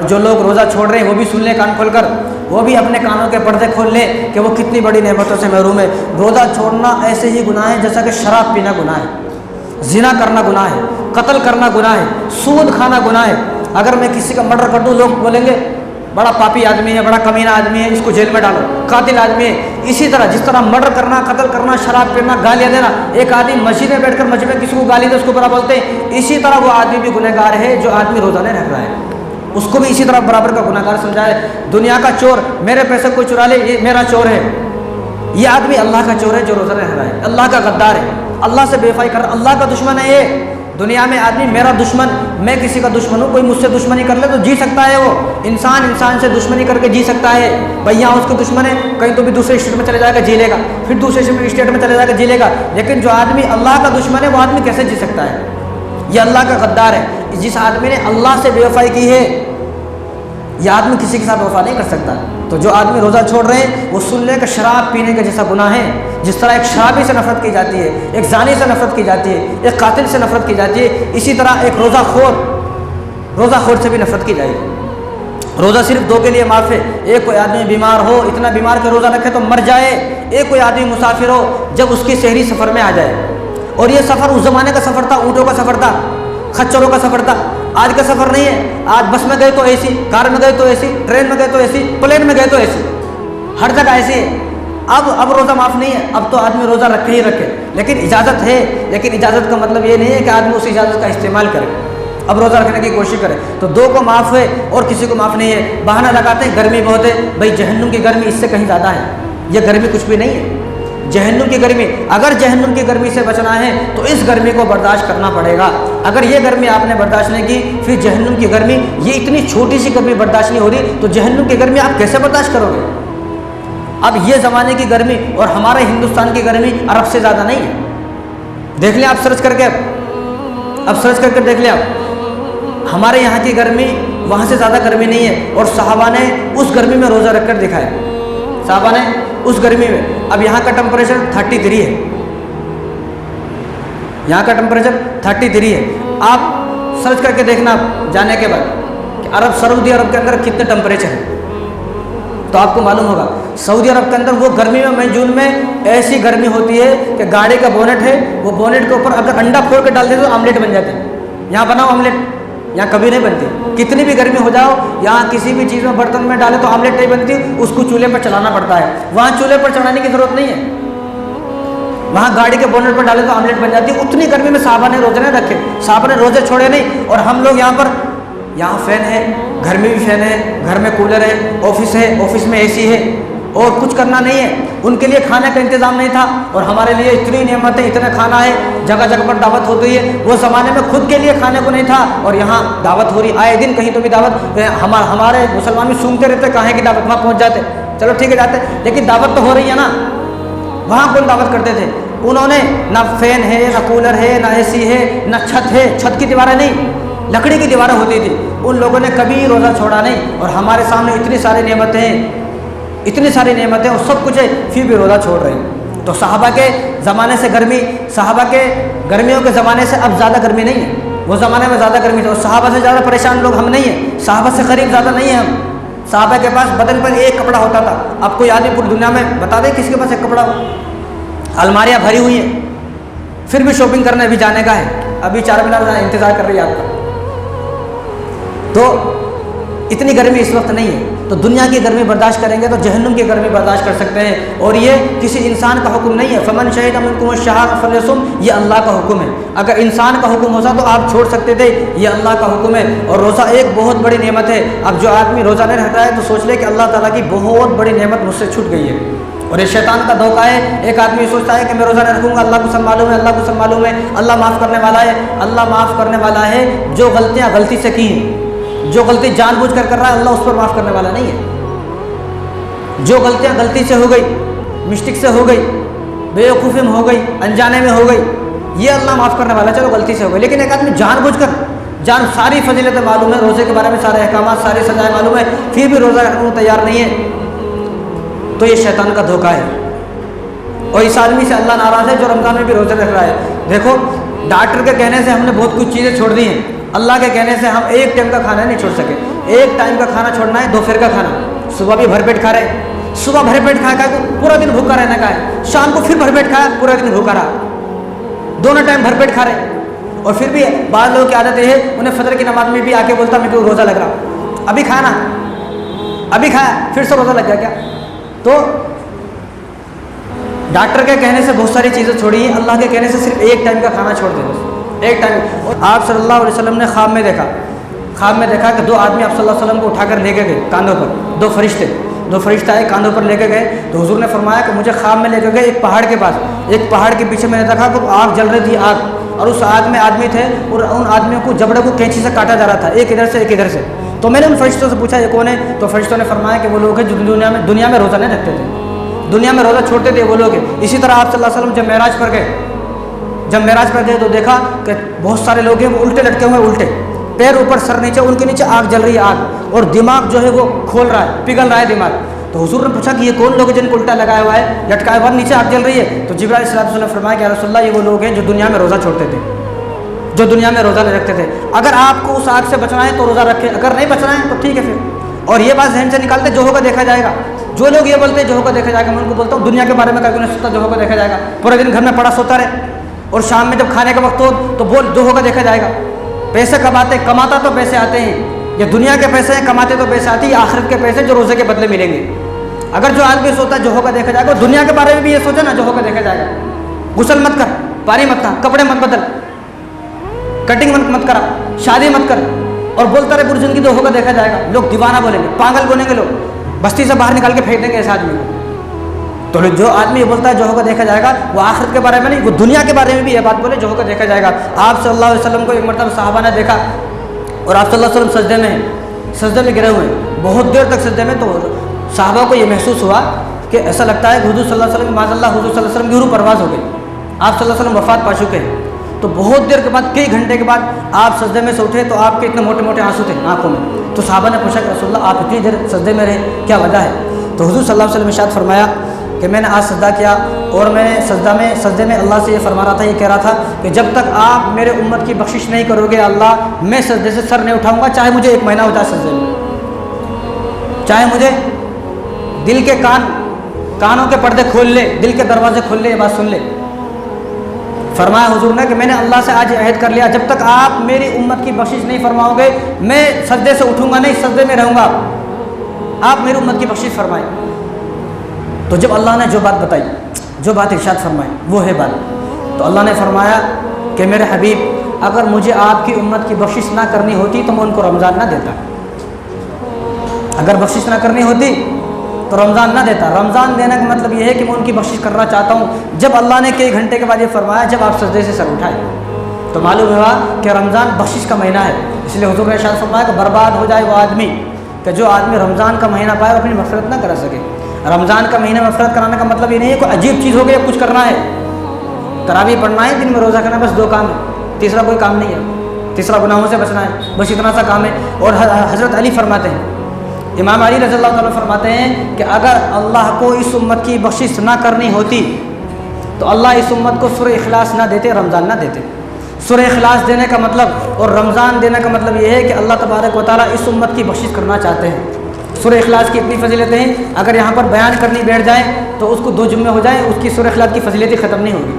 जो लोग रोज़ा छोड़ रहे हैं वो भी सुन लें कान खोलकर, वो भी अपने कानों के पर्दे खोल लें कि वो कितनी बड़ी नेमतों से महरूम है। रोज़ा छोड़ना ऐसे ही गुनाह है जैसा कि शराब पीना गुनाह है, जिना करना गुनाह है, कत्ल करना गुनाह है, सूद खाना गुनाह है। अगर मैं किसी का मर्डर कर दूँ, लोग बोलेंगे बड़ा पापी आदमी है, बड़ा कमीना आदमी है, इसको जेल में डालो, कातिल आदमी है। इसी तरह जिस तरह मर्डर करना, कत्ल करना, शराब पीना, गालियाँ देना, एक आदमी मस्जिद में बैठकर मस्जिद में किसी को गाली दे उसको बुरा बोलते हैं, इसी तरह वो आदमी भी गुनहगार है जो आदमी रोज़ा नहीं रख रहा है, उसको भी इसी तरह बराबर का गुनहगार समझाए। दुनिया का चोर, मेरे पैसे कोई चुरा ले, ये मेरा चोर है, ये आदमी अल्लाह का चोर है जो रोज़ा नहीं रख रहा है, अल्लाह का गद्दार है, अल्लाह से बेवफाई कर रहा, अल्लाह का दुश्मन है ये। दुनिया में आदमी मेरा दुश्मन, मैं किसी का दुश्मन हूँ, कोई मुझसे दुश्मनी कर ले तो जी सकता है, वो इंसान इंसान से दुश्मनी करके जी सकता है। भाई यहाँ उसके दुश्मन है, कहीं तो भी दूसरे स्टेट में चले जाएगा जी लेगा, फिर दूसरे स्टेट में चले जाएगा जी लेगा। लेकिन जो आदमी अल्लाह का दुश्मन है वो आदमी कैसे जी सकता है? ये अल्लाह का गद्दार है। जिस आदमी ने अल्लाह से बेवफाई की है, यह आदमी किसी के साथ वफा नहीं कर सकता। तो जो आदमी रोज़ा छोड़ रहे हैं वो सुन ले कि शराब पीने का जैसा गुनाह है। जिस तरह एक शराबी से नफरत की जाती है, एक जानी से नफरत की जाती है, एक कातिल से नफरत की जाती है, इसी तरह एक रोज़ाखोर से भी नफरत की जाएगी। रोज़ा सिर्फ दो के लिए माफ़ है। एक कोई आदमी बीमार हो, इतना बीमार कि रोज़ा रखे तो मर जाए। एक कोई आदमी मुसाफिर हो, जब उसकी शहरी सफ़र में आ जाए। और ये सफ़र उस ज़माने का सफ़र था, ऊँटों का सफ़र था, खच्चरों का सफ़र था। आज का सफ़र नहीं है। आज बस में गए तो ऐसी, कार में गए तो ऐसी, ट्रेन में गए तो ऐसी, प्लेन में गए तो ऐसी, हर जगह ऐसी है। अब रोज़ा माफ़ नहीं है, अब तो आदमी रोज़ा रखे ही रखे, लेकिन इजाज़त है। लेकिन इजाज़त का मतलब ये नहीं है कि आदमी उस इजाज़त का इस्तेमाल करे, अब रोज़ा रखने की कोशिश करे। तो दो को माफ़ है और किसी को माफ़ नहीं है। बहाना लगाते हैं गर्मी बहुत है, भाई जहन्नुम की गर्मी इससे कहीं ज़्यादा है, यह गर्मी कुछ भी नहीं है। जहन्नुम की गर्मी, अगर जहन्नुम की गर्मी से बचना है तो इस गर्मी को बर्दाश्त करना पड़ेगा। अगर ये गर्मी आपने बर्दाश्त नहीं की, फिर जहन्नुम की गर्मी, ये इतनी छोटी सी गर्मी बर्दाश्त नहीं हो रही, तो जहन्नुम की गर्मी आप कैसे बर्दाश्त करोगे? अब ये ज़माने की गर्मी और हमारे हिंदुस्तान की गर्मी अरब से ज़्यादा नहीं है। देख लें आप सर्च करके, अब सर्च करके देख लें आप, हमारे यहाँ की गर्मी वहाँ से ज़्यादा गर्मी नहीं है। और सहाबा ने उस गर्मी में रोज़ा रखकर दिखाया, सहाबा ने उस गर्मी में। अब यहाँ का टेम्परेचर 33 है, यहाँ का टेम्परेचर 33 है। आप सर्च करके देखना जाने के बाद कि सऊदी अरब के अंदर कितने टेम्परेचर है, तो आपको मालूम होगा। सऊदी अरब के अंदर वो गर्मी में, मई जून में ऐसी गर्मी होती है कि गाड़ी का बोनेट है, वो बोनेट के ऊपर अगर अंडा फोड़ के डाल दे तो आमलेट बन जाते हैं। यहाँ बनाओ आमलेट, यहाँ कभी नहीं बनती। कितनी भी गर्मी हो जाओ, यहाँ किसी भी चीज़ में बर्तन में डाले तो आमलेट नहीं बनती, उसको चूल्हे पर चलाना पड़ता है। वहाँ चूल्हे पर चढ़ाने की ज़रूरत नहीं है, वहाँ गाड़ी के बोनेट पर डाले तो आमलेट बन जाती है। उतनी गर्मी में साहबा ने रोज़े नहीं रखे, साहबा ने रोज़े छोड़े नहीं। और हम लोग यहाँ पर, यहाँ फ़ैन है, घर में भी फ़ैन है, घर में कूलर है, ऑफिस है, ऑफिस में एसी है, और कुछ करना नहीं है। उनके लिए खाने का इंतज़ाम नहीं था, और हमारे लिए इतनी नेमत है, इतना खाना है, जगह जगह पर दावत होती है। वो ज़माने में खुद के लिए खाने को नहीं था, और यहाँ दावत हो रही, आए दिन कहीं तो भी दावत। हमारे मुसलमान भी सूंघते रहते, कहाँ की दावत, वहाँ पहुँच जाते, चलो ठीक है जाते, लेकिन दावत तो हो रही है ना। वहाँ कौन दावत करते थे? उन्होंने ना फ़ैन है, ना कूलर है, ना एसी है, ना छत है, छत की दीवारें नहीं, लकड़ी की दीवारें होती थी। उन लोगों ने कभी रोज़ा छोड़ा नहीं। और हमारे सामने इतनी सारी नेमतें हैं, इतनी सारी नेमतें और सब कुछ है, फिर भी रोज़ा छोड़ रहे हैं। तो सहाबा के ज़माने से गर्मी, सहाबा के गर्मियों के ज़माने से अब ज़्यादा गर्मी नहीं है। वो ज़माने में ज़्यादा गर्मी थी, और सहाबा से ज़्यादा परेशान लोग हम नहीं हैं, सहाबा से करीब ज़्यादा नहीं है हम। सहाबा के पास बदन पर एक कपड़ा होता था। अब कोई आदमी पूरी दुनिया में बता दे किसके पास एक कपड़ा हो? अलमारियाँ भरी हुई हैं, फिर भी शॉपिंग करने भी जाने का है, अभी 4 महीना इंतज़ार कर रही है आपका। तो इतनी गर्मी इस वक्त नहीं है। तो दुनिया की गर्मी बर्दाश्त करेंगे तो जहन्नुम की गर्मी बर्दाश्त कर सकते हैं। और ये किसी इंसान का हुक्म नहीं है। फमन शहीद मिनकुम शहर फलयसुम, ये अल्लाह का हुक्म है। अगर इंसान का हुक्म होता तो आप छोड़ सकते थे, ये अल्लाह का हुक्म है। और रोज़ा एक बहुत बड़ी नेमत है। अब जो आदमी रोज़ा नहीं रखता है तो सोच ले कि अल्लाह ताला की बहुत बड़ी नेमत मुझसे छूट गई है। और ये शैतान का धोखा है। एक आदमी सोचता है कि मैं रोज़ा नहीं रखूँगा, अल्लाह को सब मालूम है, अल्लाह को सब मालूम है, अल्लाह माफ़ करने वाला है। अल्लाह माफ़ करने वाला है जो गलतियाँ गलती से की, जो गलती जानबूझकर कर रहा है अल्लाह उस पर माफ़ करने वाला नहीं है। जो गलतियाँ गलती से हो गई, मिस्टेक से हो गई, बेवकूफ़ी में हो गई, अनजाने में हो गई, ये अल्लाह माफ़ करने वाला, चलो गलती से हो गई। लेकिन एक आदमी जानबूझकर, सारी फजीलतें मालूम है, रोज़े के बारे में सारे अहकामात, सारी सजाएँ मालूम है, फिर भी रोज़ा रखने को तैयार नहीं है, तो ये शैतान का धोखा है। और इस आदमी से अल्लाह नाराज़ है जो रमज़ान में भी रोज़े रख रहा है। देखो, डॉक्टर के कहने से हमने बहुत कुछ चीज़ें छोड़ दी हैं। अल्लाह के कहने से हम एक टाइम का खाना नहीं छोड़ सके। एक टाइम का खाना छोड़ना है, दोपहर का खाना। सुबह भी भरपेट खा रहे, सुबह भरपेट खा पूरा दिन भूखा रहने का है, शाम को फिर भरपेट खाया, पूरा दिन भूखा रहा। दोनों टाइम भरपेट खा रहे। और फिर भी बाद लोगों की आदत है, उन्हें फजर की नमाज में भी आके बोलता मेरे को रोज़ा लग रहा, अभी खाना, अभी खाया, फिर से रोज़ा लग गया क्या? तो डॉक्टर के कहने से बहुत सारी चीज़ें छोड़ी, अल्लाह के कहने से सिर्फ एक टाइम का खाना छोड़ दे, बस एक टाइम। और आप सल्लल्लाहु अलैहि वसल्लम ने ख्वाब में देखा कि दो आदमी आप सल्लल्लाहु अलैहि वसल्लम को उठाकर लेके गए कांधों पर, दो फरिश्ते आए कांधों पर लेके गए। तो हुजूर ने फरमाया कि मुझे ख्वाब में लेके गए एक पहाड़ के पास, एक पहाड़ के पीछे मैंने देखा कि आग जल रही थी, आग, और उस आग में आदमी थे और उन आदमियों को जबड़े को कैंची से काटा जा रहा था, एक इधर से एक इधर से। तो मैंने उन फरिश्तों से पूछा ये कौन है? तो फरिश्तों ने फरमाया कि वो लोग हैं जो दुनिया में रोज़ा नहीं रखते थे, दुनिया में रोज़ा छोड़ते थे, वो लोग हैं। इसी तरह आप सल्लल्लाहु अलैहि वसल्लम जब मेराज पर गए तो देखा कि बहुत सारे लोग हैं वो उल्टे लटके हुए, उल्टे पैर ऊपर सर नीचे, उनके नीचे आग जल रही है, आग, और दिमाग जो है वो खोल रहा है, पिघल रहा है दिमाग। तो हुजूर ने पूछा कि ये कौन लोग हैं जिनको उल्टा लगाया हुआ है, लटकाया हुआ, नीचे आग जल रही है? तो जिब्राइल अलैहिस्सलाम ने फरमाया कि या रसूलल्लाह ये वो लोग हैं जो दुनिया में रोज़ा छोड़ते थे, जो दुनिया में रोज़ा नहीं रखते थे। अगर आपको उस आग से बचना है तो रोज़ा रखें, अगर नहीं बचना है तो ठीक है फिर। और ये बात जहन से निकालते, जो होगा देखा जाएगा। जो लोग ये बोलते हैं जो होगा देखा जाएगा, मैं उनको बोलता हूँ दुनिया के बारे में कभी नहीं सोचता, जो होगा देखा जाएगा। पूरे दिन घर में पड़ा सोता रहे और शाम में जब खाने का वक्त हो तो बोल जो होगा देखा जाएगा। पैसे कमाता तो पैसे आते हैं, ये दुनिया के पैसे हैं, कमाते तो पैसे आते हैं, आखिरत के पैसे जो रोज़े के बदले मिलेंगे। अगर जो आदमी सोता जो होगा देखा जाएगा, दुनिया के बारे में भी ये सोचे ना जो होगा देखा जाएगा। गुस्ल मत कर, पानी मत खा, कपड़े मत बदल, कटिंग मत करा, शादी मत कर, और बोलता रहे पूरी जिंदगी जो होगा देखा जाएगा। लोग दीवाना बोलेंगे, पागल बोलेंगे, लोग बस्ती से बाहर निकाल के फेंक देंगे ऐसे आदमी को। तो जो आदमी ये बोलता है जो होगा देखा जाएगा, वो आखिरत के बारे में नहीं, वो दुनिया के बारे में भी ये बात बोले जो होगा देखा जाएगा। आप सल्लल्लाहु अलैहि वसल्लम को एक मरतबा सहाबा ने देखा और आप सल्लल्लाहु अलैहि वसल्लम सजदे में गिरे हुए हैं, बहुत देर तक सजदे में। तो सहाबा को ये महसूस हुआ कि ऐसा लगता है हुजूर सल्लल्लाहु अलैहि वसल्लम माज़अल्लाह हुजूर सल्लल्लाहु अलैहि वसल्लम की रूह परवाज़ हो गई, आप सल्लल्लाहु अलैहि वसल्लम वफ़ात पा चुके हैं। तो बहुत देर के बाद, कई घंटे के बाद आप सजदे में से उठे तो आपके इतने मोटे मोटे आंसू थे आंखों में। तो सहाबा ने पूछा कि रसूलल्लाह आप इतनी देर सजदे में रहे, क्या वजह है? तो हुजूर सल्लल्लाहु अलैहि वसल्लम ने इरशाद फरमाया कि मैंने आज सजदा किया और मैंने सजदे में अल्लाह से ये फरमा रहा था, ये कह रहा था कि जब तक आप मेरे उम्मत की बख्शिश नहीं करोगे अल्लाह, मैं सजदे से सर नहीं उठाऊंगा, चाहे मुझे 1 महीना हो जाए सजदे में, चाहे मुझे दिल के कानों के पर्दे खोल ले, दिल के दरवाजे खोल ले, ये बात सुन ले। फरमाया हुजूर ने कि मैंने अल्लाह से आज अहद कर लिया, जब तक आप मेरी उम्मत की बख्शिश नहीं फरमाओगे मैं सजदे से उठूंगा नहीं, सजदे में रहूँगा, आप मेरी उम्मत की बख्शिश फरमाएं। तो जब अल्लाह ने जो बात बताई, जो बात इरशाद फरमाई, वो है बात। तो अल्लाह ने फरमाया कि मेरे हबीब अगर मुझे आपकी उम्मत की बख्शिश ना करनी होती तो मैं उनको रमज़ान ना देता, अगर बख्शिश ना करनी होती तो रमज़ान ना देता। रमज़ान देने का मतलब ये है कि मैं उनकी बख्शिश करना चाहता हूँ। जब अल्लाह ने कई घंटे के बाद ये फरमाया जब आप सजदे से सर उठाए, तो मालूम हुआ कि रमज़ान बख्शिश का महीना है। इसलिए हुजूर ने इरशाद फरमाया कि बर्बाद हो जाए वो आदमी कि जो आदमी रमज़ान का महीना पाए अपनी मग़फ़िरत ना कर सके। रमज़ान का महीना मग़फ़िरत कराने का मतलब ये नहीं है कोई अजीब चीज़ हो गई, कुछ करना है, तरावी पढ़ना है, दिन में रोज़ा करना, बस 2 काम है, तीसरा कोई काम नहीं है, तीसरा गुनाहों से बचना है, बस इतना सा काम है। और हज़रत अली फरमाते हैं, इमाम अली रज़ियल्लाहु ताला फरमाते हैं कि अगर अल्लाह को इस उम्मत की बख्शिश ना करनी होती तो अल्लाह इस उम्मत को सूरह इखलास ना देते, रमज़ान ना देते। सूरह इखलास देने का मतलब और रमज़ान देने का मतलब ये है कि अल्लाह तबारक व तआला इस उम्मत की बख्शिश करना चाहते हैं। सूरह इखलास की इतनी फजीलतें हैं, अगर यहाँ पर बयान करनी बैठ जाए तो उसको 2 जुम्मे हो जाए, उसकी सूरह इखलास की फजीलतें ख़त्म नहीं होगी।